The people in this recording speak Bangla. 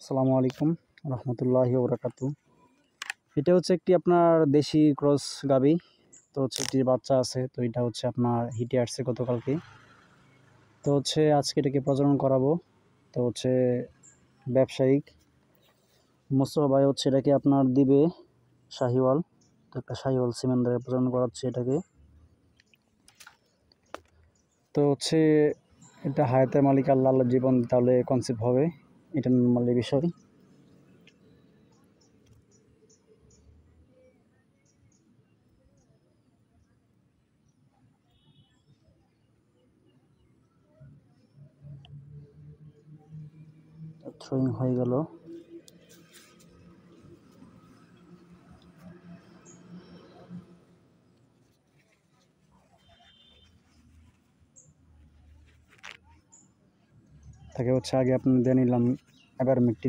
আসসালামু আলাইকুম রহমতুল্লাহি ওবরাকাতু। এটা হচ্ছে একটি আপনার দেশি ক্রস গাবি। তো হচ্ছে একটি বাচ্চা আছে, তো এটা হচ্ছে আপনার হিটে আসছে গতকালকে। তো হচ্ছে আজকে এটাকে প্রজনন করাবো। তো হচ্ছে ব্যবসায়িক মোস্তফা ভাই হচ্ছে এটাকে আপনার দিবে শাহিওয়াল। তো একটা শাহিওয়াল সিমেন্ট দ্বারা প্রজনন করাচ্ছে এটাকে। তো হচ্ছে এটা হায়াতের মালিক আল্লাহ জীবন তাহলে কনসেপ্ট হবে, এটা নর্মালি বিষয়। থ্রোয়িং হয়ে গেল। তাকে হচ্ছে আগে আপনি দিয়ে নিলাম এবার মিটটি